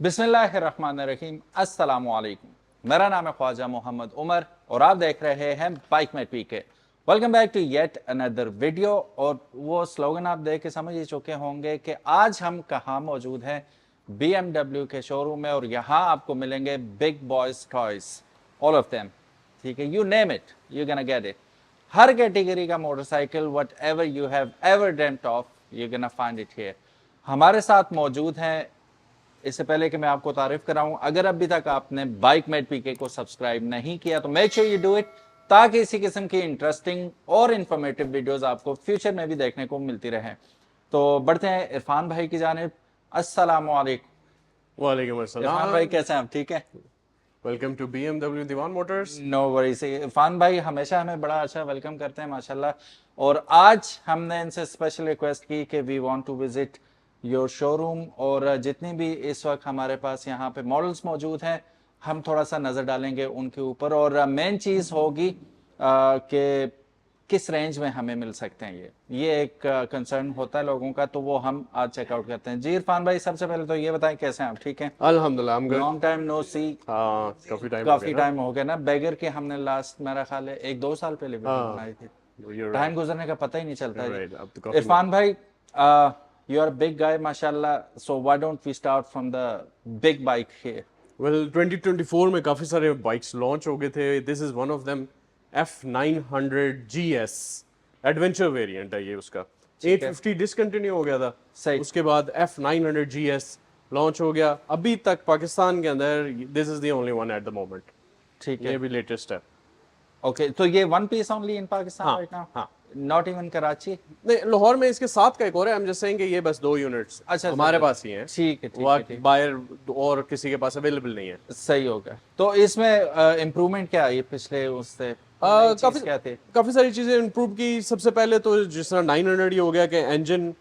बिस्मिल्लाहिर्रहमानिर्रहीम, अस्सलामु अलैकुम। मेरा नाम है ख्वाजा मोहम्मद उमर और आप देख रहे हैं बाइक में पीके। Welcome back to yet another video. और वो स्लोगन आप देख के समझ ही चुके होंगे कि आज हम कहाँ मौजूद हैं, BMW के शोरूम में। और यहाँ आपको मिलेंगे big boys toys, all of them. ठीक है, you name it you can get it. हर कैटेगरी का motorcycle whatever you have ever dreamed of you can find it here. हमारे साथ मौजूद हैं। इससे पहले कि मैं आपको तारीफ कराऊं, अगर अभी तक आपने बाइक मेट पीके को सब्सक्राइब नहीं किया तो make sure you do it, ताकि इसी किस्म की इंटरेस्टिंग और इंफॉर्मेटिव वीडियोस आपको फ्यूचर में भी देखने को मिलती रहे। तो बढ़ते हैं इरफान भाई की जानिब। अस्सलाम वालेकुम। वालेकुम इरफान भाई अस्सलाम। कैसे हैं आप? ठीक है, welcome to BMW Diwan motors. No worries. Irfan भाई हमेशा हमें बड़ा अच्छा वेलकम करते हैं माशाल्लाह। और आज हमने इनसे स्पेशल रिक्वेस्ट की कि we want to visit your showroom, और जितनी भी इस वक्त हमारे पास यहाँ पे मॉडल्स मौजूद हैं हम थोड़ा सा नज़र डालेंगे उनके ऊपर। और मेन चीज़ होगी कि किस रेंज में हमें मिल सकते हैं। ये एक कंसर्न होता है लोगों का, तो वो हम आज चेकआउट करते हैं। जी इरफान भाई, सबसे पहले तो ये बताएं कैसे हैं आप? ठीक हैं, अल्हम्दुलिल्लाह हम गुड। लॉन्ग टाइम नो सी। हाँ काफी टाइम हो काफी गया ना। टाइम हो गया ना। बेगर के हमने लास्ट मेरा ख्याल है 1-2 साल पहले वीडियो हाँ बनाई थी। you're टाइम right, गुजरने का पता ही नहीं चलता you're है। right, अब तो काफी इरफान भाई, यू आर बिग गाय माशाल्लाह, so why don't we start from the big bike here? Well 2024 में काफी सारे बाइक्स लॉन्च हो गए थे। This is one of them, F900 GS adventure variant है ये उसका। ठीक है, 850 डिसकंटिन्यू हो गया था, सही। उसके बाद F900 GS लॉन्च हो गया। अभी तक पाकिस्तान के अंदर this is the only one at the moment. ठीक ये है, भी लेटेस्ट है। ओके। तो ये one piece only in Pakistan हाँ राइट नाउ, हाँ। Not even Karachi? नहीं, लाहौर में इसके साथ का एक और है। हम जस्ट सेइंग कि ये बस 2 यूनिट्स अच्छा हमारे अच्छा, पास ही हैं। ठीक है ठीक वो है ठीक, बायर और किसी के पास अवेलेबल नहीं है। सही हो गया। तो इसमें इम्प्रूवमेंट क्या आई पिछले उससे? नई चीज काफी क्या थी? काफी सारी चीजें इंप्रूव की। सबसे पहले तो जिस तरह 900 ये हो गया कि इंजन,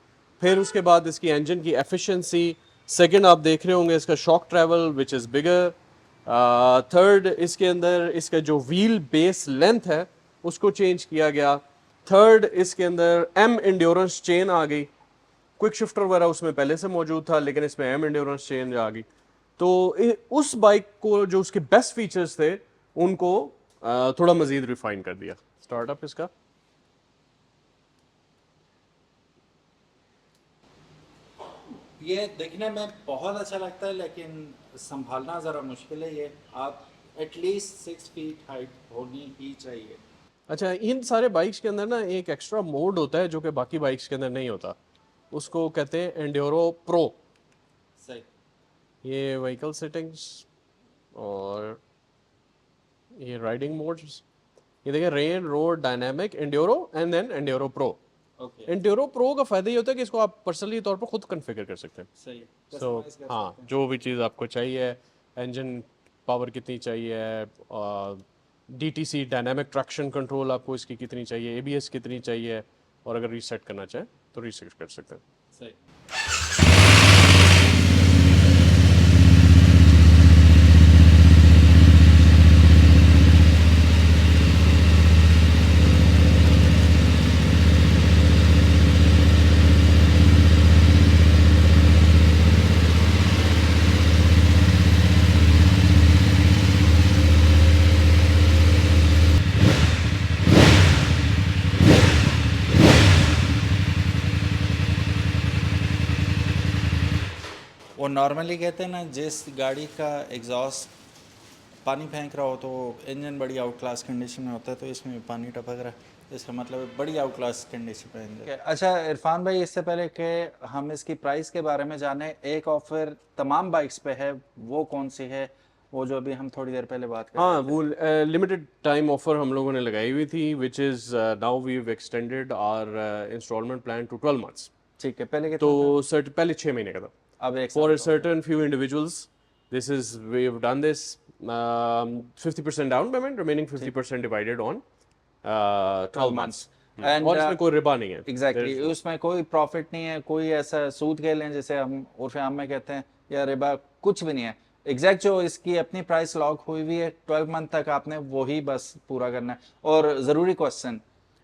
फिर उसके बाद इसकी इंजन की एफिशिएंसी। सेकंड आप देख रहे होंगे इसका shock travel which is bigger. Third इसके अंदर इसका जो व्हील बेस लेंथ है उसको चेंज किया गया। थर्ड इसके अंदर एम इंड्योरेंस चेन आ गई। क्विक शिफ्टर वगैरह उसमें पहले से मौजूद था, लेकिन इसमें एम इंड्योरेंस चेन आ गई। तो उस बाइक को जो उसके बेस्ट फीचर्स थे उनको थोड़ा मजीद रिफाइन कर दिया। स्टार्टअप इसका ये देखने में बहुत अच्छा लगता है, लेकिन संभालना ज़रा मुश्किल है। ये आप एटलीस्ट 6 फीट हाइट होनी ही चाहिए। अच्छा। इन सारे बाइक्स के अंदर ना एक एक्स्ट्रा मोड होता है जो कि बाकी बाइक्स के अंदर नहीं होता। उसको कहते हैं एंड्योरो प्रो। सही। ये व्हीकल सेटिंग्स और ये राइडिंग मोड्स, ये देखिए rain road dynamic enduro and then enduro pro. Okay, enduro pro का फायदा ये होता है कि इसको आप पर्सनली तौर पर खुद कॉन्फ़िगर कर सकते हैं। सही। सो कस्टमाइज कर हाँ, सकते हैं। जो भी चीज़ आपको चाहिए, इंजन पावर कितनी चाहिए, DTC डायनामिक ट्रैक्शन कंट्रोल आपको इसकी कितनी चाहिए, ABS कितनी चाहिए, और अगर रीसेट करना चाहें तो रीसेट कर सकते हैं। सही। वो नॉर्मली कहते हैं ना, जिस गाड़ी का एग्जॉस्ट पानी फेंक रहा हो तो इंजन बड़ी आउट क्लास कंडीशन में होता है, तो इसमें भी पानी टपक रहा है, इसका मतलब है बड़ी आउट क्लास कंडीशन में इंजन। अच्छा इरफान भाई, इससे पहले कि हम इसकी प्राइस के बारे में जाने, एक ऑफर तमाम बाइक्स पे है, वो कौन सी है? वो जो अभी हम थोड़ी देर पहले बात कर रहे हाँ, थे। वो लिमिटेड टाइम ऑफर हम लोगों ने लगाई हुई थी, which is now we have extended our instalment plan to 12 months. ठीक है, पहले तो कितना था? पहले 6 महीने का था। अब एक For साल a का हो गया। certain few individuals, this is we've done this 50% down payment, remaining 50% divided on 12 months. And और इसमें कोई रिबा नहीं है। एग्जैक्टली There's no- उसमें कोई प्रॉफिट नहीं है, कोई ऐसा सूद के लें जिसे हम उर्फ आम में कहते हैं, या रिबा, कुछ भी नहीं है। एग्जैक्ट जो इसकी अपनी प्राइस लॉक हुई हुई है 12 मंथ तक, आपने वही बस पूरा करना है। और ज़रूरी question,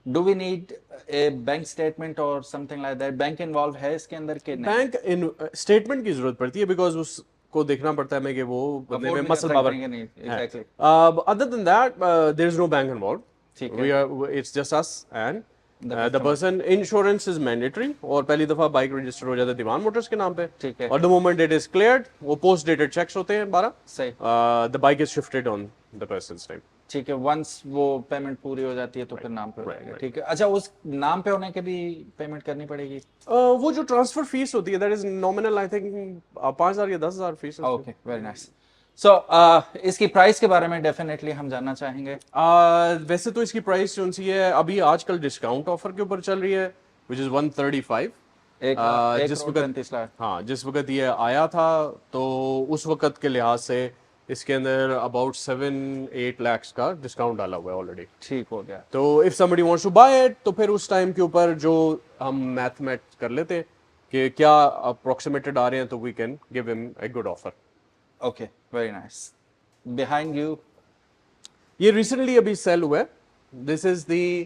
do we need a bank statement और something like that? Bank involve है इसके अंदर कि नहीं? बैंक इन स्टेटमेंट की जरूरत पड़ती है, बिकॉज को देखना पड़ता है हमें कि वो बंदे में Afford भी मसल कर पावर सकते हैं कि नहीं, exactly. Other than that there is no bank involve ठीक है। We are it's just us and The the person insurance is mandatory और पहली दफा बाइक रजिस्टर हो जाता है दीवान मोटर्स के नाम पे ठीक है। और the moment it is cleared वो पोस्ट डेटेड चेक्स होते हैं 12 सही। The bike is shifted on the persons name ठीक है, वंस वो पेमेंट पूरी हो जाती है तो फिर नाम पे हो जाएगा। ठीक है, अच्छा उस नाम पे होने के भी पेमेंट करनी पड़ेगी? वो जो ट्रांसफर फीस होती है that is nominal I think 5,000 या 10,000 फीस है ओके, वेरी नाइस। सो इसकी प्राइस के बारे में डेफिनेटली हम जानना चाहेंगे। वैसे तो इसकी प्राइस जो सी है अभी आजकल डिस्काउंट ऑफर के ऊपर चल रही है विच इज 135 एक जिस करोड़ वक्त 35 लाख। हाँ जिस वक्त ये आया था तो उस वक्त के लिहाज से इसके अंदर अबाउट 7-8 lakhs का डिस्काउंट डाला हुआ है ऑलरेडी। ठीक हो गया। तो if somebody wants to buy it तो फिर उस टाइम के ऊपर जो हम मैथ कर लेते हैं कि क्या अप्रोक्सीमेटेड आ रहे हैं तो we can give him a good offer. Okay, very nice. Behind you ये रिसेंटली अभी सेल हुआ है। This is the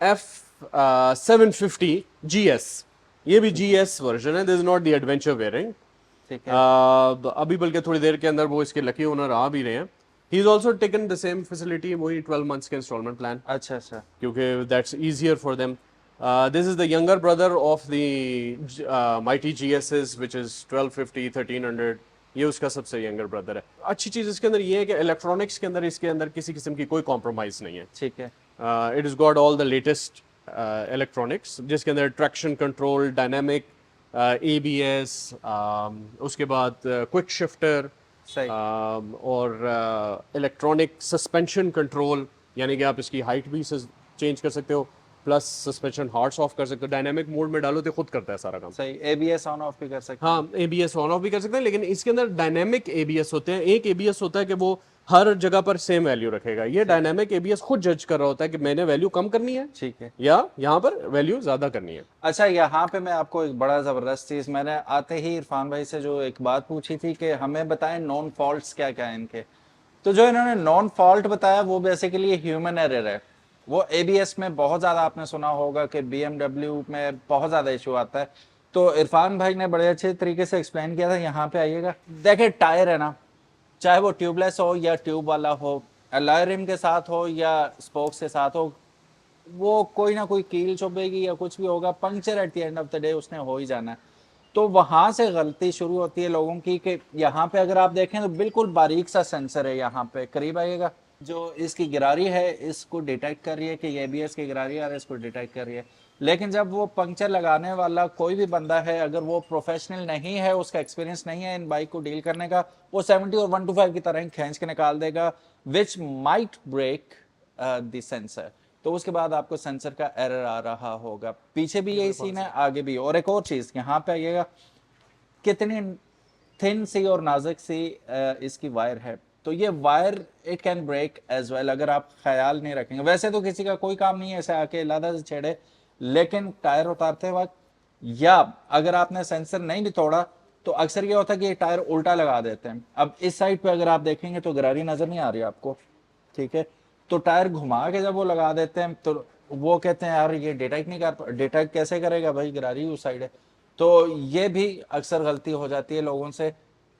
F750 GS। ये भी GS वर्जन है, this is not the adventure variant. ठीक है। अभी बल्कि थोड़ी देर के अंदर वो इसके लकी ओनर आ भी रहे हैं। He is also taken the same facility, वही 12 मंथ्स के इंस्टॉलमेंट प्लान, अच्छा अच्छा। क्योंकि that's easier for them. This is the younger brother of the mighty GS's which is 1250 1300। ये उसका सबसे यंगर ब्रदर है। अच्छी चीज इसके अंदर ये है कि इलेक्ट्रॉनिक्स के अंदर इसके अंदर किसी किस्म की कोई कॉम्प्रोमाइज नहीं है। ठीक है। It is got all the latest electronics जिसके अंदर ट्रैक्शन कंट्रोल, डायनामिक ABS, उसके बाद क्विक शिफ्टर सही। और इलेक्ट्रॉनिक सस्पेंशन कंट्रोल, यानी कि आप इसकी हाइट भी चेंज कर सकते हो, प्लस सस्पेंशन हार्ड्स ऑफ कर सकते हो। डायनामिक मोड में डालो तो खुद करता है सारा काम। सही, ABS ऑन ऑफ भी कर सकते हैं। हाँ, ABS ऑन ऑफ भी कर सकते हैं, लेकिन इसके अंदर डायनेमिक ABS होते हैं। एक ABS होता है कि वो हर जगह पर सेम वैल्यू रखेगा। ये डायनेमिक ABS खुद जज कर रहा होता है कि मैंने वैल्यू कम करनी है ठीक है। या यहाँ पर वैल्यू ज्यादा करनी है। अच्छा, यहाँ पे मैं आपको एक बड़ा ज़बरदस्त चीज़, मैंने आते ही इरफान भाई से जो एक बात पूछी थी कि हमें बताएं नॉन फॉल्ट्स क्या क्या है इनके, तो जो इन्होंने नॉन फॉल्ट बताया वो बेसिकली ह्यूमन एरर है। वो ABS में बहुत ज़्यादा आपने सुना होगा कि BMW में बहुत ज़्यादा इशू आता है। तो इरफान भाई ने बड़े अच्छे तरीके से एक्सप्लेन किया था। यहाँ पे आइएगा, देखिए टायर है ना, चाहे वो ट्यूबलेस हो या ट्यूब वाला हो, अलॉय रिम के साथ हो या स्पोक्स के साथ हो, वो कोई ना कोई कील चुभेगी या कुछ भी होगा, puncture at the end of the day उसने हो ही जाना है। तो वहां से गलती शुरू होती है लोगों की कि यहाँ पे अगर आप देखें तो बिल्कुल बारीक सा सेंसर है, यहाँ पे करीब आइएगा, जो इसकी गिरारी है इसको डिटेक्ट कर रही है कि ABS की गिरारी आ रही है, इसको डिटेक्ट कर रही है। लेकिन जब वो पंक्चर लगाने वाला कोई भी बंदा है, अगर वो प्रोफेशनल नहीं है, उसका एक्सपीरियंस नहीं है इन बाइक को डील करने का, वो 70 और 125 की तरह खींच के निकाल देगा, which might break the sensor. तो उसके बाद आपको सेंसर का एरर आ रहा होगा। पीछे भी यही सीन है, आगे भी। और एक और चीज यहाँ पे आइएगा, कितनी थिन सी और नाजुक सी इसकी वायर है। तो ये wire it can break as well अगर आप ख्याल नहीं रखेंगे। वैसे तो किसी का कोई काम नहीं है ऐसे आके लादा से छेड़े, लेकिन टायर उतारते वक्त या अगर आपने सेंसर नहीं भी तोड़ा तो अक्सर ये होता है कि ये टायर उल्टा लगा देते हैं। अब इस साइड पे अगर आप देखेंगे तो गरारी नजर नहीं आ रही आपको, ठीक है, तो टायर घुमा के जब वो लगा देते हैं तो वो कहते हैं यार ये डिटेक्ट नहीं कर, डिटेक्ट कैसे करेगा भाई, गरारी उस साइड है। तो ये भी अक्सर गलती हो जाती है लोगों से।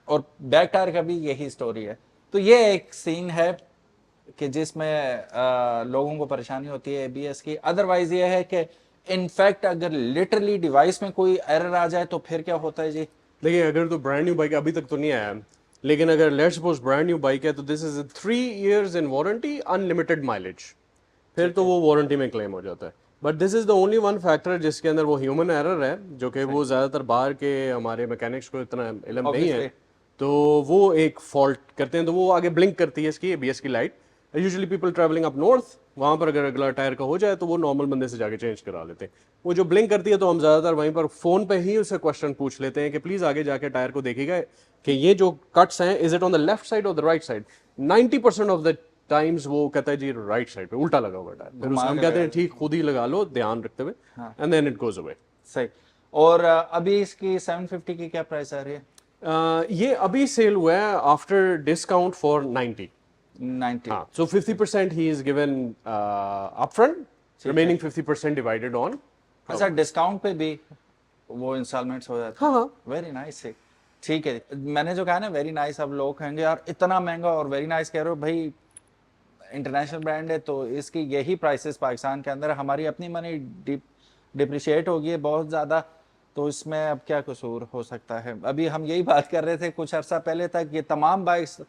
और बैक टायर का भी यही स्टोरी है। तो ये एक सीन है कि जिसमें लोगों को परेशानी होती है ABS की। अदरवाइज ये है कि इनफैक्ट अगर लिटरली डिवाइस में कोई एरर आ जाए तो फिर क्या होता है जी? देखिए, अगर तो ब्रांड न्यू बाइक अभी तक तो नहीं आया, लेकिन अगर let's suppose brand new bike है तो this is 3 years in warranty, unlimited mileage, फिर तो वो वारंटी में क्लेम हो जाता है। But this is the only one factor जिसके अंदर वो ह्यूमन एरर है, जो कि वो ज्यादातर बाहर के हमारे मैकेनिक्स को इतना इल्म नहीं है, तो वो एक फॉल्ट करते हैं। तो वो आगे ब्लिंक करती है इसकी ABS की light. Usually people travelling up north, वहां पर अगर अगला टायर का हो जाए तो वो नॉर्मल बंदे से जाके चेंज करा लेते हैं। वो जो ब्लिंक करती है तो हम ज्यादातर वहीं पर फोन पे ही उससे क्वेश्चन पूछ लेते हैं कि प्लीज आगे जाके टायर को देखिएगा कि ये जो कट्स हैं is it on the left side और the right side. 90% of the times वो कहता है जी राइट साइड पे उल्टा लगा हुआ टायर। फिर हम कहते हैं ठीक खुद ही लगा लो ध्यान रखते हुए, and then it goes away. सही। और अभी इसकी 750 की क्या प्राइस आ रही है? ये अभी सेल हुआ है आफ्टर डिस्काउंट फॉर 90। 90। हाँ, so 50% he is given upfront, remaining 50% divided on। अच्छा, डिस्काउंट पे भी वो इंस्टॉलमेंट्स हो जाते हैं? हाँ हाँ, वेरी नाइस है। ठीक है, मैंने जो कहा ना वेरी नाइस, अब लोग कहेंगे यार इतना महंगा और वेरी नाइस कह रहे हो भाई, इंटरनेशनल ब्रांड है तो इसकी यही प्राइसेस पाकिस्तान के अंदर, हमारी अपनी मनी डिप्रिशिएट हो गई है बहुत ज़्यादा, तो इसमें अब क्या कसूर हो सकता है। अभी हम यही बात कर रहे थे कुछ अर्सा पहले तक, ये तमाम बाइक्स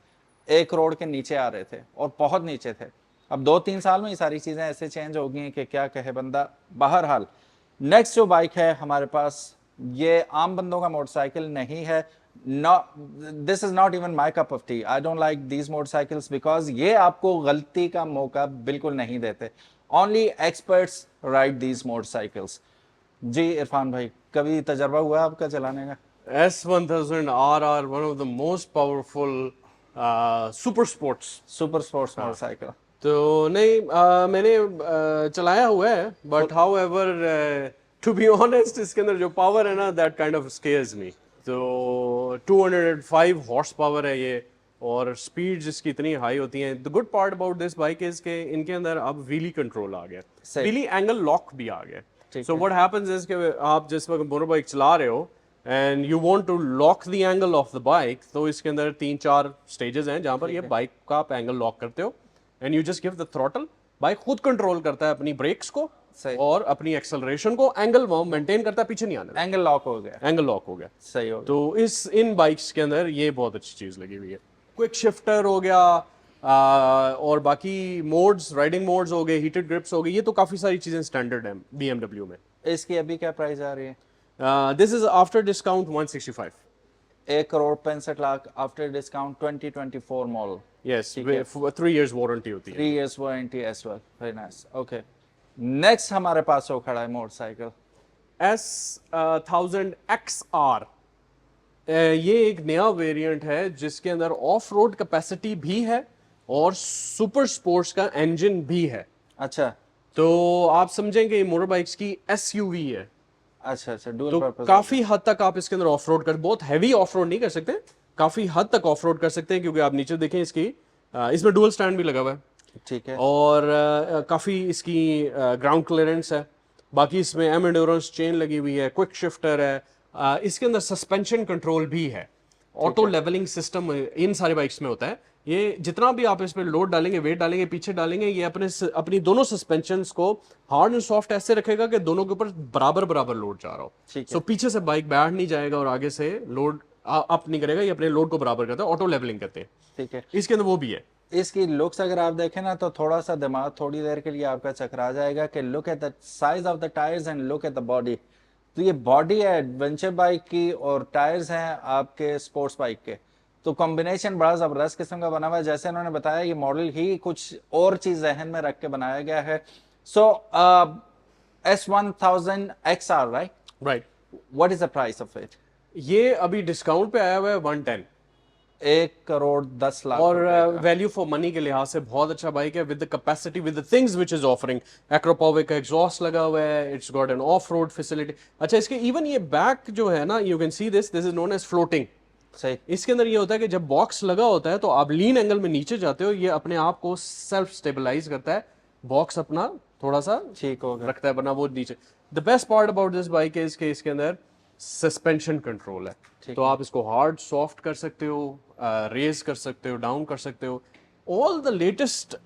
1 करोड़ के नीचे आ रहे थे और बहुत नीचे थे। अब 2-3 साल में ये सारी चीज़ें ऐसे चेंज हो गई हैं कि क्या कहे बंदा। बहरहाल नेक्स्ट जो बाइक है हमारे पास, ये आम बंदों का मोटरसाइकिल नहीं है। This is not even my cup of tea, I don't like these motorcycles because ये आपको गलती का मौका बिल्कुल नहीं देते। Only experts ride these motorcycles. जी इरफान भाई, कभी तजर्बा हुआ आपका चलाने का? S1000 RR, one of the most powerful super sports. Super sports motorcycle. तो नहीं मैंने चलाया हुआ है, but however to be honest इसके अंदर जो पावर है ना, that kind of scares me. तो 205 हॉर्स पावर है ये, और स्पीड जिसकी इतनी हाई होती है। The good part about this bike is के इनके अंदर अब व्हीली कंट्रोल आ गया, सही। व्हीली एंगल लॉक भी आ गया। ठीक सो है। व्हाट हैपेंस इज कि आप जिस वक्त मोटर बाइक चला रहे हो and you want to lock the angle of the bike, तो इसके अंदर 3-4 स्टेजेस हैं जहां पर ये बाइक का आप एंगल लॉक करते हो, and you just give the throttle. Bike खुद कंट्रोल करता है अपनी ब्रेक्स को सही। और अपनी एक्सेलरेशन को, एंगल वो मेंटेन करता है, पीछे नहीं आने देता। एंगल लॉक हो गया। एंगल लॉक हो गया। सही हो गया। तो इन बाइक्स के अंदर ये बहुत अच्छी चीज लगी हुई है। क्विक शिफ्टर हो गया, और बाकी मोड्स, राइडिंग मोड्स हो गए, हीटेड ग्रिप्स हो गई, ये तो काफी सारी चीजें स्टैंडर्ड हैं BMW में। इसकी अभी क्या प्राइस आ रही है? This is after discount 165। 1,65,00,000 after discount 2024 model. Yes, 3 years warranty होती है। 3 years warranty as well. Very nice. Okay, next हमारे पास वो खड़ा है मोटरसाइकिल S1000 XR। ये एक नया वेरिएंट है जिसके अंदर ऑफ रोड कैपेसिटी भी है और सुपर स्पोर्ट्स का इंजन भी है। अच्छा तो आप समझेंगे ये मोटर बाइक्स की SUV है। अच्छा अच्छा, डुअल तो पर्पस। काफी हद तक आप इसके अंदर ऑफ रोड कर, बहुत हैवी ऑफ रोड नहीं कर सकते, काफी हद तक ऑफ रोड कर सकते हैं, क्योंकि आप नीचे देखें इसकी इसमें डुअल स्टैंड भी लगा हुआ है, ठीक है। और काफी इसकी ग्राउंड क्लियरेंस है। बाकी इसमें एम एंड्योरेंस चेन लगी हुई है, क्विक शिफ्टर है, इसके अंदर सस्पेंशन कंट्रोल भी है, ऑटो लेवलिंग सिस्टम इन सारे बाइक्स में होता है। ये जितना भी आप इसमें लोड डालेंगे, वेट डालेंगे, पीछे डालेंगे, ये अपनी दोनों सस्पेंशंस को हार्ड एंड सॉफ्ट ऐसे रखेगा कि दोनों के ऊपर बराबर बराबर लोड जा रहा हो। ठीक है। सो पीछे से बाइक बैठ नहीं जाएगा और आगे से लोड अप नहीं करेगा, ये अपने लोड को बराबर करता है, ऑटो लेवलिंग करते हैं। ठीक है। इसके अंदर वो भी है। इसकी लुक्स अगर आप देखें ना तो थोड़ा सा दिमाग थोड़ी देर के लिए आपका चकरा जाएगा कि look at the size of the tyres and look at the body. तो ये बॉडी है एडवेंचर बाइक की और टायर्स हैं आपके स्पोर्ट्स बाइक के, तो कॉम्बिनेशन बड़ा जबरदस्त किस्म का बना हुआ है। जैसे इन्होंने बताया ये मॉडल ही कुछ और चीज जहन में रख के बनाया गया है। सो S1000 XR, right? Right. What is the price of it? ये अभी डिस्काउंट पे आया हुआ है 110, 1,10,00,000 और वैल्यू फॉर मनी के लिहाज से बहुत अच्छा बाइक है, with the capacity, with the things which is offering. Akrapovic का एग्जॉस्ट लगा हुआ है, it's got an off road facility. अच्छा, इसके इवन ये बैक जो है ना, you can see this is known as floating. सही। इसके अंदर ये होता है कि जब बॉक्स लगा होता है तो आप लीन एंगल में नीचे जाते हो, ये अपने आप को सेल्फ स्टेबलाइज करता है, बॉक्स अपना थोड़ा सा ठीक हो गया। रखता है बना वो नीचे। The best part about this bike is कि इसके अंदर सस्पेंशन कंट्रोल है, तो आप इसको हार्ड सॉफ्ट कर सकते हो, रेज कर सकते हो, डाउन कर सकते हो। ऑल द लेटेस्ट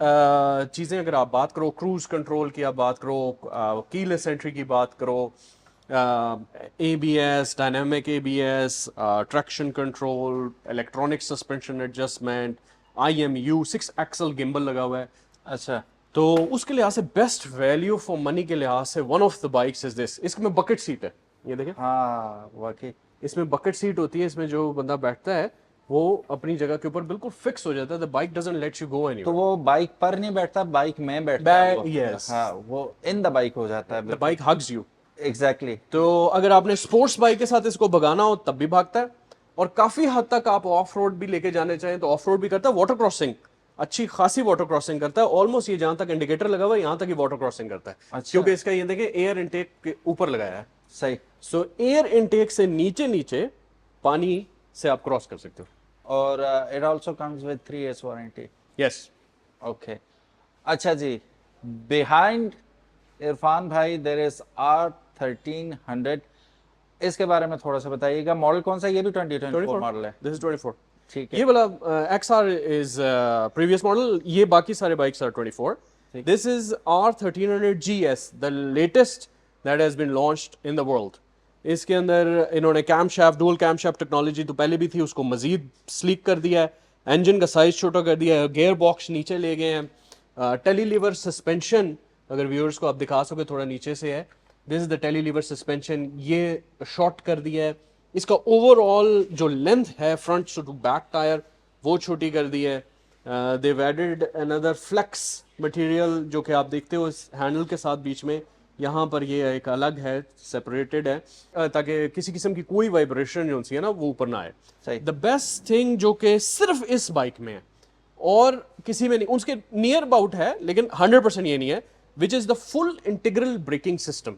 चीज़ें अगर आप बात करो, क्रूज कंट्रोल की आप बात करो, कीलेस एंट्री की बात करो, ABS, dynamic ABS, traction control, electronic suspension adjustment, IMU, 6 axle gimbal लगा हुआ है। अच्छा, तो उसके लिहाज से बेस्ट वैल्यू फॉर मनी के लिहाज से one of the bikes is this. इसमें बकेट सीट है, ये देखें, हाँ वाकई। इसमें बकेट सीट होती है। इसमें जो बंदा बैठता है वो अपनी जगह के ऊपर बिल्कुल फिक्स हो जाता है। The bike doesn't let you go तो एनीवेयर। वो बाइक पर नहीं बैठता, बाइक में बैठता है वो। Yes. हाँ, वो इन द बाइक हो जाता है। The bike hugs you. Exactly. तो अगर आपने स्पोर्ट्स बाइक के साथ इसको भगाना हो तब भी भागता है, और काफी हद तक आप ऑफ रोड भी लेके जाने चाहें तो ऑफ रोड भी करता है। वाटर क्रॉसिंग, अच्छी खासी वाटर क्रॉसिंग करता है, ऑलमोस्ट ये जहां तक इंडिकेटर लगा हुआ है यहां तक ही वाटर क्रॉसिंग करता है। अच्छा। क्योंकि इसका ये देखिए एयर इनटेक के ऊपर लगाया है। सही। सो एयर इनटेक से नीचे नीचे पानी से आप क्रॉस कर सकते हो। और it also comes with 3 years warranty. Yes. Okay, अच्छा जी, बिहाइंड इरफान भाई देयर इज R1300। इसके बारे में थोड़ा सा बताइएगा। मॉडल कौन सा है? ये भी 2024 मॉडल है। This is 24। ठीक है। ये वाला XR इज प्रीवियस मॉडल, ये बाकी सारे bikes are 24। This is R1300GS, the latest that has been launched in the world. इसके अंदर इन्होंने कैमशाफ्ट, डुअल कैमशाफ्ट टेक्नोलॉजी तो पहले भी थी, उसको मजीद स्लीक कर दिया है, इंजन का साइज छोटा कर दिया है, गियर बॉक्स नीचे ले गए हैं, टेलीलीवर सस्पेंशन, अगर व्यूअर्स को आप दिखा सके थोड़ा नीचे से है, दिस इज द टेलीलीवर सस्पेंशन, ये शॉर्ट कर दिया है। इसका ओवरऑल जो लेंथ है फ्रंट टू बैक टायर वो छोटी कर दी है। देव एडेड अनदर फ्लेक्स मटेरियल जो कि आप देखते हो इस हैंडल के साथ बीच में, यहाँ पर ये एक अलग है, सेपरेटेड है, ताकि किसी किस्म की कोई वाइब्रेशन जो सी है ना वो ऊपर ना आए। सही। द बेस्ट थिंग जो कि सिर्फ इस बाइक में है और किसी में नहीं, उसके नियर अबाउट है लेकिन 100% ये नहीं है, which is the full integral braking system.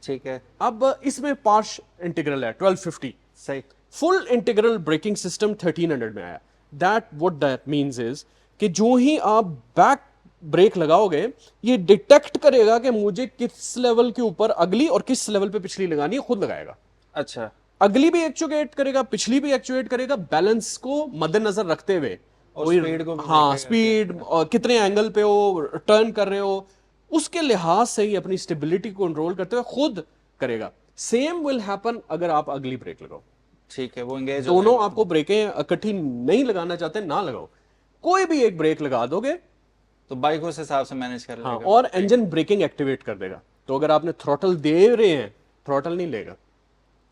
ठीक है। अब इसमें पार्श इंटीग्रल है 1250, सही। फुल इंटीग्रल ब्रेकिंग सिस्टम 1300 में आया। दैट मींस इज कि जो ही आप बैक ब्रेक लगाओगे ये डिटेक्ट करेगा कि मुझे किस लेवल के ऊपर अगली और किस लेवल पे पिछली लगानी है, खुद लगाएगा। अच्छा। अगली भी एक्चुएट करेगा, पिछली भी एक्चुएट करेगा, बैलेंस को मद्देनजर रखते हुए, और स्पीड को भी हाँ स्पीड और कितने एंगल पे हो, टर्न कर रहे हो, उसके लिहाज से ही अपनी स्टेबिलिटी को कंट्रोल करते हुए खुद करेगा। सेम विल हैपन अगर आप अगली ब्रेक लगाओ। ठीक है, वो एंगेज दोनों आपको ब्रेकें इकट्ठी नहीं लगाना चाहते ना लगाओ, कोई भी एक ब्रेक लगा दोगे तो बाइक उस हिसाब से मैनेज कर हाँ, लेगा। और इंजन ब्रेकिंग एक्टिवेट कर देगा। तो अगर आपने थ्रॉटल दे रहे हैं, थ्रॉटल नहीं लेगा,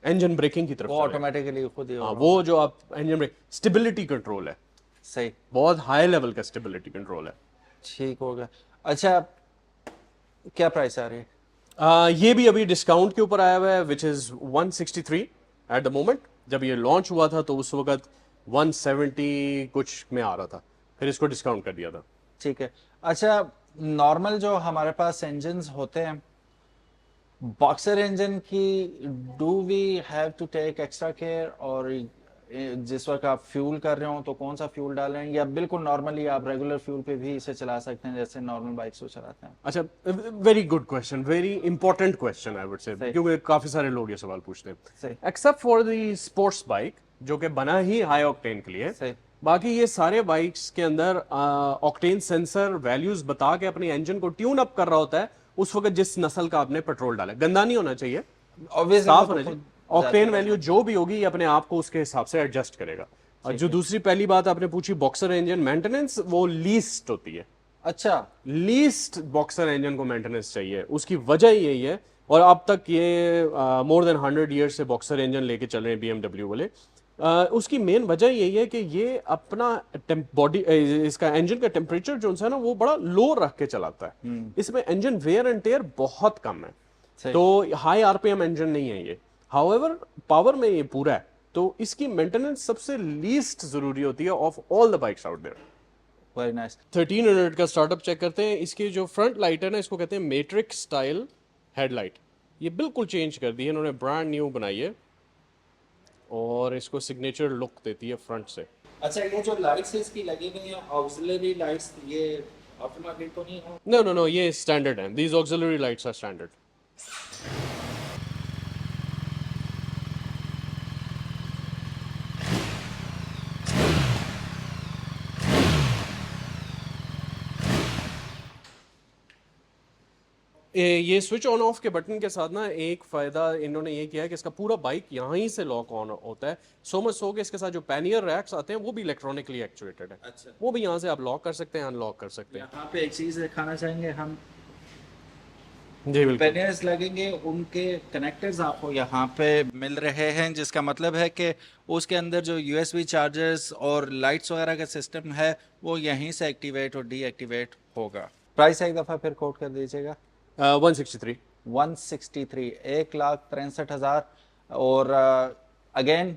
इंजन ब्रेकिंग की तरफ वो ऑटोमेटिकली खुद ही हाँ, वो जो आप इंजन ब्रेक स्टेबिलिटी कंट्रोल है, सही। बहुत हाई लेवल का स्टेबिलिटी कंट्रोल है। ठीक हो गया। अच्छा, क्या प्राइस आ रही है? ये भी अभी डिस्काउंट के ऊपर आया हुआ है, which is 163 eight the moment. जब ये लॉन्च हुआ था तो उस वक्त 170 कुछ में आ रहा था, फिर इसको डिस्काउंट कर दिया था। ठीक है। अच्छा, नॉर्मल जो हमारे पास इंजन्स होते हैं, बॉक्सर इंजन की, do we have to take extra care? और जिस वक्त आप फ्यूल कर रहे हो तो कौन सा फ्यूल डालें, या बिल्कुल नॉर्मली आप रेगुलर फ्यूल पे भी इसे चला सकते हैं जैसे नॉर्मल बाइक्स को चलाते हैं? अच्छा, very good question, very important question I would say, सही। क्योंकि काफी सारे लोग ये सवाल पूछते हैं। सही। Except for the sports bike जो कि बना ही हाई ऑक्टेन के लिए, सही। बाकी ये सारे बाइक्स के अंदर ऑक्टेन सेंसर वैल्यूज बता के अपने इंजन को ट्यून अप कर रहा होता है उस वक्त जिस नस्ल का आपने पेट्रोल डाला। गंदा नहीं होना चाहिए, Obviously, साफ वो तो होना चाहिए। खुद ऑक्टेन वैल्यू जो भी होगी ये अपने आप को उसके हिसाब से एडजस्ट करेगा। और जो दूसरी पहली बात आपने पूछी, बॉक्सर इंजन मेंटेनेंस वो लीस्ट होती है। अच्छा। लीस्ट बॉक्सर इंजन को मेंटेनेंस चाहिए, उसकी वजह यही है। और अब तक ये मोर देन 100 ईयर्स से बॉक्सर इंजन लेके चल रहे हैं BMW वाले। उसकी मेन वजह यही है कि ये अपना बॉडी इसका इंजन का टेम्परेचर जो है ना वो बड़ा लो रख के चलाता है। इसमें इंजन वेयर एंड टेयर बहुत कम है, सही। तो हाई RPM इंजन नहीं है ये। हाउएवर पावर में ये पूरा है, तो इसकी मेंटेनेंस सबसे लीस्ट जरूरी होती है of all the bikes out there. Very nice. 1300 का स्टार्टअप चेक करते हैं। इसकी जो फ्रंट लाइट है ना, इसको कहते हैं मैट्रिक्स स्टाइल हेडलाइट। ये बिल्कुल चेंज कर दी है इन्होंने, ब्रांड न्यू बनाई है और इसको सिग्नेचर लुक देती है फ्रंट से। अच्छा, ये जो लाइट्स इसकी लगी हुई हैं, ऑक्सिलरी लाइट्स, ये ऑटोमेटिक तो नहीं हो? नो नो नो, ये स्टैंडर्ड है, these auxiliary lights are standard. ये स्विच ऑन ऑफ के बटन के साथ ना एक फ़ायदा इन्होंने ये किया है कि इसका पूरा बाइक यहाँ ही से लॉक ऑन होता है। सो मच सो कि इसके साथ जो पैनियर रैक्स आते हैं वो भी इलेक्ट्रॉनिकली एक्चुएटेड है। अच्छा। वो भी यहाँ से आप लॉक कर सकते हैं, अनलॉक कर सकते हैं। यहाँ पे एक चीज दिखाना चाहेंगे हम, जी बिल्कुल। पैनियर्स लगेंगे, उनके कनेक्टर्स आपको यहाँ पे मिल रहे हैं, जिसका मतलब है कि उसके अंदर जो USB चार्जर्स और लाइट्स वगैरह का सिस्टम है वो यहीं से एक्टिवेट और डीएक्टिवेट होगा। प्राइस एक दफ़ा फिर कोट कर दीजिएगा। 163 163, 1,63,000। और अगेन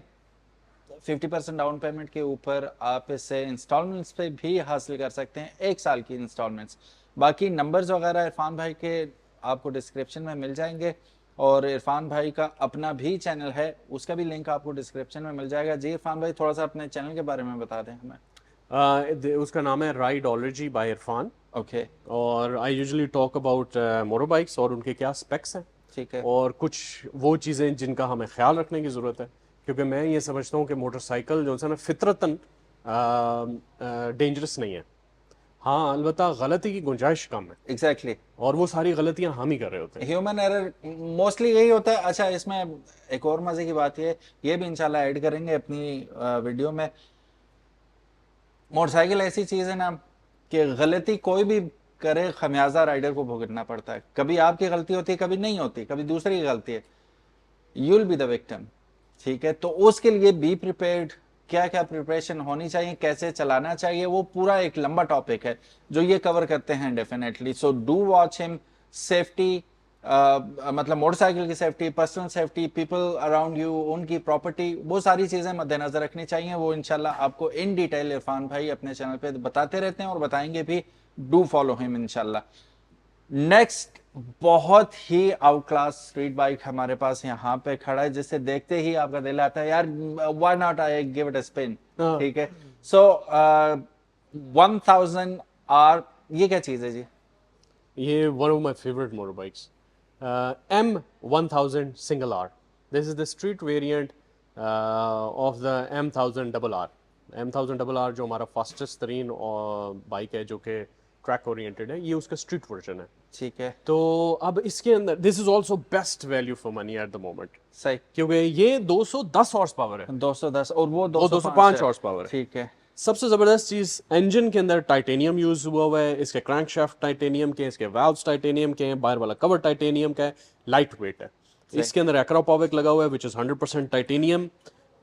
50% डाउन पेमेंट के ऊपर आप इसे इंस्टॉलमेंट्स पे भी हासिल कर सकते हैं, 1 साल की इंस्टॉलमेंट्स। बाकी नंबर्स वगैरह इरफान भाई के आपको डिस्क्रिप्शन में मिल जाएंगे, और इरफान भाई का अपना भी चैनल है, उसका भी लिंक आपको डिस्क्रिप्शन में मिल जाएगा। जी इरफान भाई, थोड़ा सा अपने चैनल के बारे में बता दें हमें। उसका नाम है राइडोलॉजी बाय इरफान। ओके। और I usually talk about motorbikes और उनके क्या स्पेक्स हैं। ठीक है। और कुछ वो चीज़ें जिनका हमें ख्याल रखने की ज़रूरत है, क्योंकि मैं ये समझता हूँ कि मोटरसाइकिल जो है ना फितरतन डेंजरस नहीं है। हाँ, अलबत्ता गलती की गुंजाइश कम है, एग्जैक्टली। और वो सारी गलतियां हम ही कर रहे होते हैं। ह्यूमन एरर मोस्टली यही होता है। अच्छा, इसमें एक और मजे की बात ये भी इंशाल्लाह ऐड करेंगे अपनी वीडियो में। मोटरसाइकिल ऐसी चीज है ना कि गलती कोई भी करे, खमियाजा राइडर को भुगतना पड़ता है। कभी आपकी गलती होती है, कभी नहीं होती, कभी दूसरी की गलती है। You'll be the victim. ठीक है, तो उसके लिए बी प्रिपेयर्ड। क्या क्या प्रिपरेशन होनी चाहिए, कैसे चलाना चाहिए, वो पूरा एक लंबा टॉपिक है जो ये कवर करते हैं definitely. So do watch him. Safety, मतलब मोटरसाइकिल की safety, personal safety, people around you, उनकी प्रॉपर्टी, वो सारी चीजें मद्देनजर रखनी चाहिए। वो इंशाल्लाह आपको इन डिटेल इरफान भाई अपने चैनल पे बताते रहते हैं और बताएंगे भी। डू फॉलो हिम इंशाल्लाह। नेक्स्ट, बहुत ही आउट क्लास स्ट्रीट बाइक हमारे पास यहाँ पे खड़ा है, जिससे देखते ही आपका दिल आता है यार why not I give it a spin. हाँ। ठीक है। सो 1000R, ये क्या चीज है जी? ये one of my favourite motorbikes, M1000 single R. This is the street variant of the M1000RR। M1000RR जो हमारा फास्टेस्ट तरीन बाइक है, जो कि ट्रैक ओरिएंटेड है, ये उसका स्ट्रीट वर्जन है। ठीक है। तो अब इसके अंदर this is also best value for money at the moment, सही। क्योंकि ये 210 हॉर्स पावर है, 210 और वो वो 205 205 हॉर्स पावर है। ठीक है। सबसे जबरदस्त चीज, इंजन के अंदर टाइटेनियम यूज हुआ हुआ है, इसके क्रैंकशाफ्ट टाइटेनियम के, इसके वाल्व्स टाइटेनियम के हैं, बाहर वाला कवर टाइटेनियम का है, लाइट वेट है। इसके अंदर एक्रोपोविक लगा हुआ है विच इज 100% टाइटेनियम।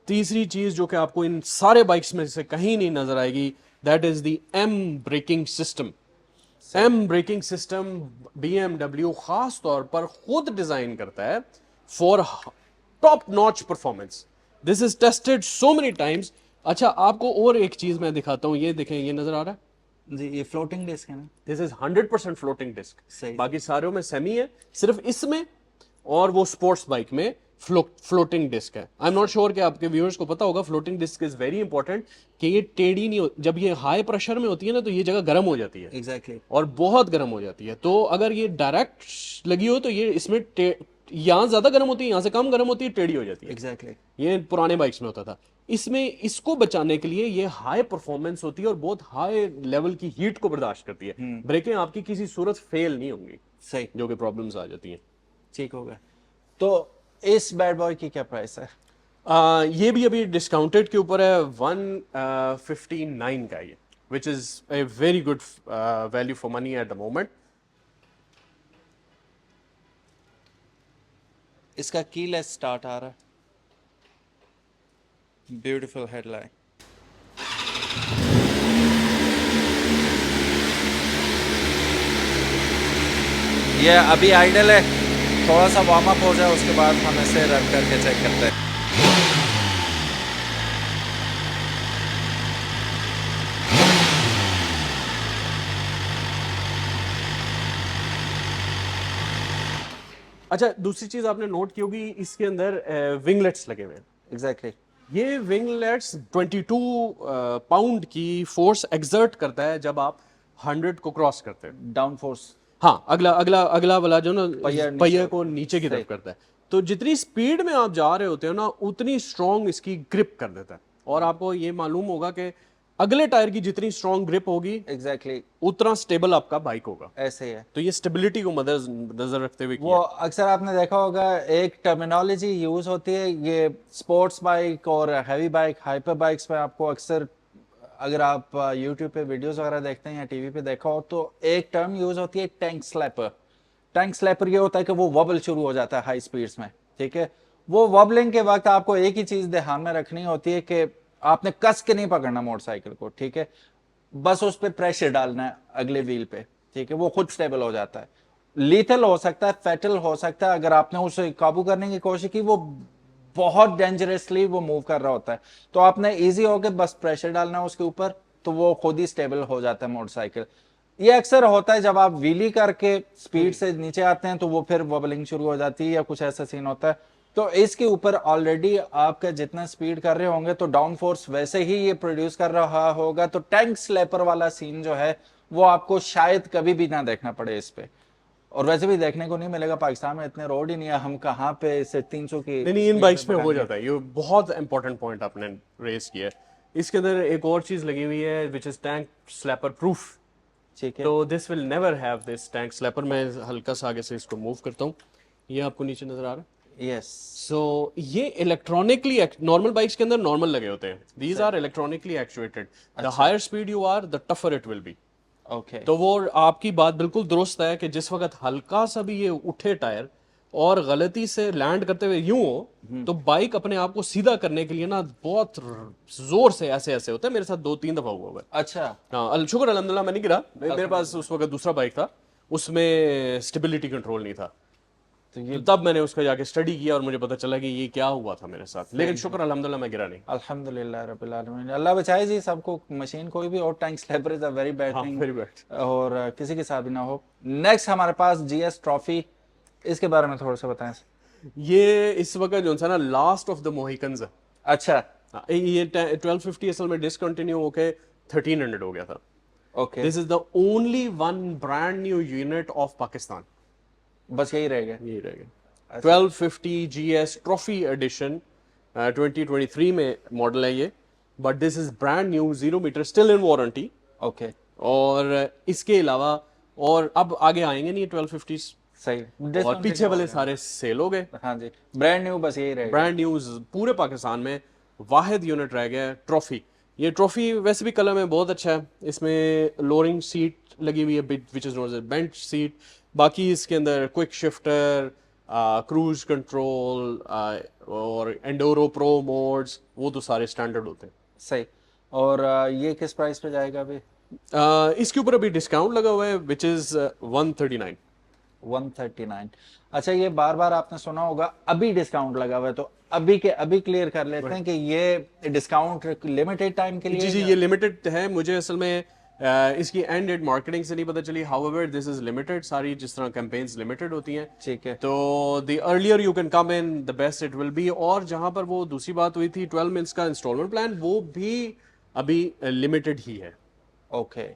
तीसरी चीज जो कि आपको इन सारे बाइक्स में से कहीं नहीं नजर आएगी, that is the am braking system. Am braking system BMW खास तौर पर खुद डिजाइन करता है for top notch performance. This is tested so many times. अच्छा, आपको और एक चीज मैं दिखाता हूं, ये देखें, ये नजर आ रहा है, जी, ये फ्लोटिंग डिस्क है ना? This is 100% floating disc. सही। बाकी सारों में सेमी है, सिर्फ इसमें और वो स्पोर्ट्स बाइक में फ्लोटिंग डिस्क है। आई एम नॉट श्योर कि आपके व्यूअर्स को पता होगा, floating disc is very important कि ये टेढ़ी नहीं हो, जब ये हाई प्रेशर में होती है ना तो ये जगह गर्म हो जाती है। एग्जैक्टली। और बहुत गर्म हो जाती है। तो अगर ये डायरेक्ट लगी हो तो ये इसमें यहाँ ज्यादा गर्म होती है, यहाँ से कम गर्म होती है, टेढ़ी हो जाती है। एग्जैक्टली। ये पुराने बाइक्स में होता था। इसमें इसको बचाने के लिए ये हाई परफॉर्मेंस होती है और बहुत हाई लेवल की हीट को बर्दाश्त करती है। ब्रेकें आपकी किसी सूरत फेल नहीं होंगी, सही। जो कि प्रॉब्लम्स आ जाती हैं। ठीक होगा। तो इस बैड बॉय की क्या प्राइस है? ये भी अभी डिस्काउंटेड के ऊपर है, 159 का ये, which is a very good value for money at the moment. इसका कीलेस स्टार्ट आ रहा है। Beautiful headline. ये अभी आइडल है, थोड़ा सा वार्म अप हो जाए उसके बाद हम इसे रन करके चेक करते हैं। अच्छा, दूसरी चीज आपने नोट की होगी, इसके अंदर विंगलेट्स लगे हुए हैं। एग्जैक्टली। ये विंगलेट्स 22 पाउंड की फोर्स एक्सर्ट करता है जब आप 100 को क्रॉस करते हैं। Down force. हाँ, अगला अगला अगला वाला जो ना पहिया पहिया को नीचे की तरफ करता है। तो जितनी स्पीड में आप जा रहे होते हो ना, उतनी स्ट्रॉन्ग इसकी ग्रिप कर देता है। और आपको ये मालूम होगा कि अगले टायर की जितनी स्ट्रॉन्ग ग्रिप होगी, एग्जैक्टली उतना स्टेबल आपका बाइक होगा। ऐसे ही है। तो ये स्टेबिलिटी को नजर रखते हुए वो किया। अक्सर आपने देखा होगा, एक टर्मिनोलॉजी यूज होती है, ये स्पोर्ट्स बाइक और हैवी बाइक, हाइपर बाइक्स में आपको अक्सर, अगर आप यूट्यूब पे वीडियोस वगैरह देखते हैं या टीवी पे देखा हो, तो एक टर्म यूज होती है टैंक स्लैपर। टैंक स्लैपर ये होता है कि वो वॉबल शुरू हो जाता है हाई स्पीड्स में। ठीक है, वो वॉबलिंग के वक्त आपको एक ही चीज ध्यान में रखनी होती है कि आपने कस के नहीं पकड़ना मोटरसाइकिल को। ठीक है, बस उस पर प्रेशर डालना है अगले व्हील पे। ठीक है, वो खुद स्टेबल हो जाता है। लीथल हो सकता है, फैटल हो सकता है, अगर आपने उसे काबू करने की कोशिश की, वो बहुत डेंजरसली वो मूव कर रहा होता है। तो आपने इजी होकर बस प्रेशर डालना है उसके ऊपर, तो वो खुद ही स्टेबल हो जाता है मोटरसाइकिल। ये अक्सर होता है जब आप व्हीली करके स्पीड से नीचे आते हैं तो वो फिर वॉबलिंग शुरू हो जाती है या कुछ ऐसा सीन होता है। तो इसके ऊपर ऑलरेडी आपका जितना स्पीड कर रहे होंगे तो डाउन फोर्स वैसे ही ये प्रोड्यूस कर रहा होगा। तो टैंक स्लैपर वाला सीन जो है वो आपको शायद कभी भी ना देखना पड़े इस पे। और वैसे भी देखने को नहीं मिलेगा, पाकिस्तान में इतने रोड ही नहीं है, हम कहाँ पे इसे 300 की नहीं, इन स्पीड बाइक्स पे हो भगाएंगे। जाता है। ये बहुत इंपॉर्टेंट पॉइंट आपने रेस किया है। इसके अंदर एक और चीज लगी हुई है which is tank slapper proof. ठीक है। तो this will never have this tank slapper. मैं हल्का सा आगे से इसको मूव करता हूँ, ये आपको नीचे नजर आ रहा है। यस। सो ये इलेक्ट्रॉनिकली, नॉर्मल बाइक्स के अंदर नॉर्मल लगे होते हैं, these are electronically actuated. The अच्छा। Higher speed you are the tougher it will be. Okay. तो वो आपकी बात बिल्कुल दुरुस्त है कि जिस वक्त हल्का सा भी ये उठे टायर और गलती से लैंड करते हुए यूं हो, तो बाइक अपने आप को सीधा करने के लिए ना बहुत जोर से ऐसे ऐसे होता है। मेरे साथ 2-3 दफा हुआ है। अच्छा। हाँ, शुक्र अल्हम्दुलिल्लाह मैं नहीं गिरा। मेरे पास उस वक्त दूसरा बाइक था, उसमें स्टेबिलिटी कंट्रोल नहीं था। तो ये तो तब मैंने उसका जाके स्टडी किया और मुझे पता चला कि ये क्या हुआ था मेरे साथ। लेकिन शुक्र अल्हम्दुलिल्लाह मैं गिरा नहीं। अल्हम्दुलिल्लाह रब्बिल आलमीन, अल्लाह बचाए जी सबको। मशीन कोई भी और tank slapper is a very bad हाँ, थिंग, वेरी बैड। और किसी के साथ भी ना हो। नेक्स्ट हमारे पास जीएस ट्रॉफी, इसके बारे में थोड़ा सा बताएं। ये इस वक्त जो सा ना लास्ट ऑफ द मोहिकन्स है। अच्छा। हाँ, ये 1250 असल में डिसकंटिन्यू होके 1300 हो गया था। Okay. This is the only one brand new unit of Pakistan. बस यही रह गया। यही रहेगा। अच्छा। 1250 GS ट्रॉफी एडिशन 2023 में मॉडल है ये। But this is brand new, 0 metre, still in warranty. Okay. और इसके अलावा और अब आगे आएंगे नहीं 1250s। सही। और पीछे डिसकंटिन्यू हो वाले गया। सारे सेल हो गए। हाँ जी, ब्रांड न्यू बस यही रह गया। ब्रांड न्यूज पूरे पाकिस्तान में वाहिद यूनिट रह गया है ट्रॉफी। ये ट्रॉफी वैसे भी कलर में बहुत अच्छा है। इसमें लोअरिंग सीट लगी हुई है which is known as bench seat. बाकी इसके अंदर क्विक शिफ्टर, क्रूज कंट्रोल और एंडोरो प्रो मोड्स, वो तो सारे स्टैंडर्ड होते हैं। सही। और ये किस प्राइस पे जाएगा अभी? इसके ऊपर अभी डिस्काउंट लगा हुआ है विच इज 139। 139। अच्छा, ये बार बार आपने सुना होगा अभी डिस्काउंट लगा हुआ है, तो अभी के अभी क्लियर कर लेते हैं कि ये डिस्काउंट लिमिटेड टाइम के लिए जी है जी, या? ये लिमिटेड है। मुझे असल में इसकी एंड डेट मार्केटिंग से नहीं पता चली। However this is limited. सारी जिस तरह कैंपेन्स लिमिटेड होती हैं, ठीक है। तो the earlier you can come in the best it will B. और जहां पर वो दूसरी बात हुई थी 12 मंथ्स का इंस्टॉलमेंट प्लान, वो भी अभी लिमिटेड ही है। ओके।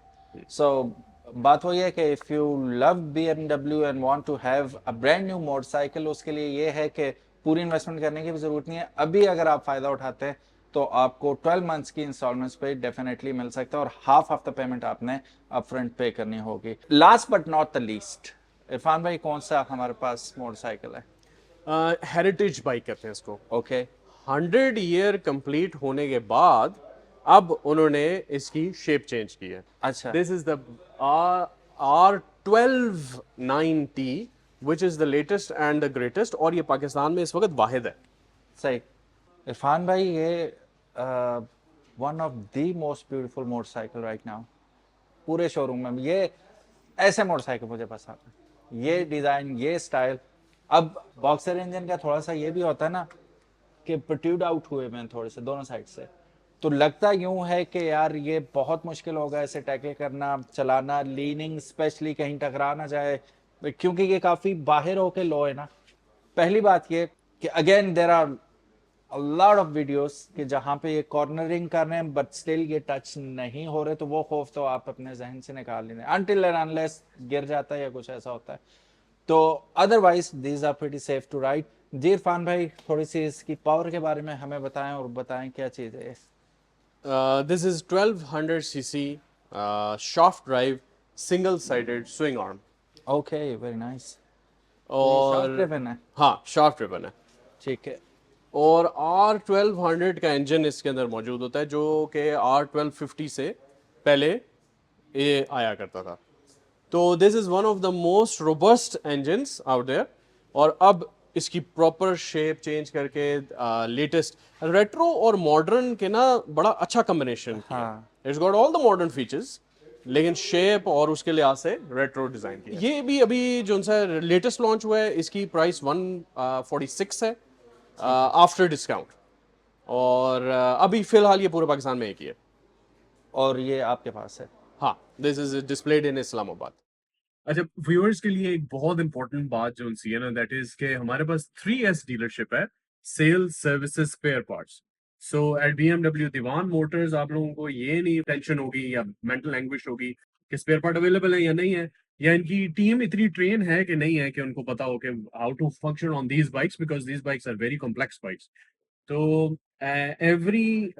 सो बात वही है कि if you love BMW and want to have a brand new motorcycle, उसके लिए ये है कि पूरी इन्वेस्टमेंट करने की भी जरूरत नहीं है। अभी अगर आप फायदा उठाते हैं तो आपको 12 मंथ्स की इंस्टॉलमेंट्स पे डेफिनेटली मिल सकता है, और हाफ ऑफ द पेमेंट आपने अपफ्रंट पे करनी होगी। Last but not the least, Irfan भाई, कौन सा हमारे पास मोटरसाइकिल है? हेरिटेज बाइक कहते हैं इसको। ओके। 100 ईयर कंप्लीट होने के बाद अब उन्होंने इसकी शेप चेंज की है। अच्छा। This is the R1290 which is the latest and the greatest, और ये पाकिस्तान में इस वक्त वाहिद है। सही। इरफान भाई, ये one of the most beautiful motorcycle right now पूरे शोरूम में। ये ऐसे मोटरसाइकिल मुझे पसंद है, ये डिजाइन, ये स्टाइल। अब बॉक्सर इंजन का थोड़ा सा ये भी होता है ना कि प्रोट्रूड आउट हुए हैं थोड़े से दोनों साइड से, तो लगता यूं है कि यार ये बहुत मुश्किल होगा इसे टैकल करना, चलाना, लीनिंग स्पेशली कहीं टकरा ना जाए, क्योंकि ये काफी बाहर होके लो है ना। पहली बात ये कि again there are a lot of videos कि जहां पे ये कॉर्नरिंग कर रहे हैं बट स्टिल ये टच नहीं हो रहे, तो वो खौफ तो आप अपने जहन से निकाल लेना, अनटिल एंड अनलेस गिर जाता है या कुछ ऐसा होता है। तो otherwise these are pretty safe to ride. जी इरफान भाई, थोड़ी सी इसकी पावर के बारे में हमें बताएं, और बताएं क्या चीज़ है ये। This is 1200 cc shaft drive single sided swing arm. Okay, very nice. और ड्रिवन है? हाँ, शाफ्ट ड्रिवन है। ठीक है। और R1200 का इंजन इसके अंदर मौजूद होता है, जो कि R1250 से पहले ये आया करता था। तो this is one of the most robust engines out there. और अब इसकी प्रॉपर शेप चेंज करके लेटेस्ट रेट्रो और मॉडर्न के ना बड़ा अच्छा कॉम्बिनेशन किया। हाँ। It's got all the modern features, लेकिन शेप और उसके लिहाज से रेट्रो डिजाइन किया। ये भी अभी जो सा लेटेस्ट लॉन्च हुआ है, इसकी प्राइस 146 है आफ्टर डिस्काउंट। और अभी फिलहाल ये पूरे पाकिस्तान में एक ही है। और ये आपके पास है? हाँ, this is displayed in Islamabad. अच्छा, व्यूअर्स के लिए एक बहुत इंपॉर्टेंट बात जो सी है ना, दैट इज के हमारे पास 3S डीलरशिप है, सेल्स सर्विसेज स्पेयर पार्ट्स। सो एट BMW दीवान मोटर्स आप लोगों को ये नहीं टेंशन होगी या मेंटल एंग्विश होगी कि स्पेयर पार्ट अवेलेबल है या नहीं है। या इनकी टीम इतनी ट्रेन है कि नहीं है कि उनको पता हो कि how to function on these bikes, because these bikes are very complex bikes. तो एवरी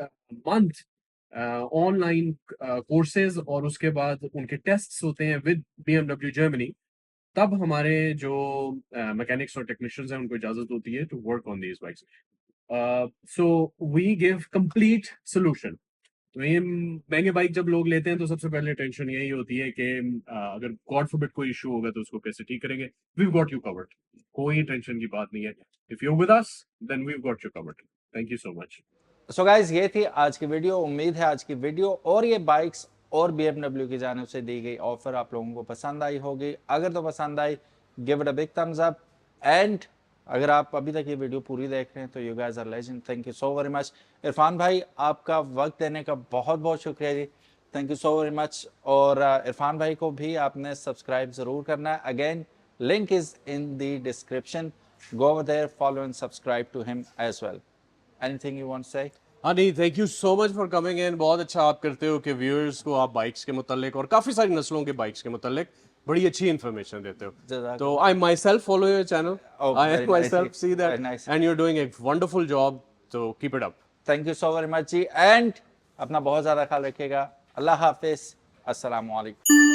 मंथ ऑनलाइन कोर्सेज और उसके बाद उनके टेस्ट्स होते हैं विद BMW जर्मनी, तब हमारे जो मैकेनिक्स और टेक्नीशियंस हैं उनको इजाजत होती है to work on these bikes. So we give complete solution. तो ये महंगे बाइक जब लोग लेते हैं तो सबसे पहले टेंशन यही होती है कि अगर गॉड फॉरबिड कोई इशू होगा तो उसको कैसे ठीक करेंगे। वी गॉट यू कवर्ड, कोई टेंशन की बात नहीं है। If you with us then we got you covered. Thank you so much. So guys ये थी आज की वीडियो। उम्मीद है आज की वीडियो और ये बाइक्स और BMW की जानिब से दी गई ऑफर आप लोगों को पसंद आई होगी। अगर तो पसंद आई, give it a big thumbs up. And अगर आप अभी तक ये वीडियो पूरी देख रहे हैं तो you guys are legend, thank you so very much. Irfan भाई, आपका वक्त देने का बहुत बहुत शुक्रिया जी, thank you so very much. और इरफान भाई को भी आपने सब्सक्राइब जरूर करना है। Again link is in the description, go over there, follow and subscribe to him as well. Anything you want to say? हाँ नहीं, thank you so much for coming in. बहुत अच्छा आप करते हो कि व्यूअर्स को आप बाइक्स के मुतालिक और काफ़ी सारी नस्लों के बाइक्स के मुतालिक बड़ी अच्छी इन्फॉर्मेशन देते हो। Jazakallah. तो I myself follow your channel, Oh, I very my nice. Self see Very that nice. And you are doing a wonderful job, तो keep it up. Thank you so very much जी। And अपना बहुत ज़्यादा ख्याल रखिएगा। अल्लाह हाफिज, अस्सलाम वालेकुम।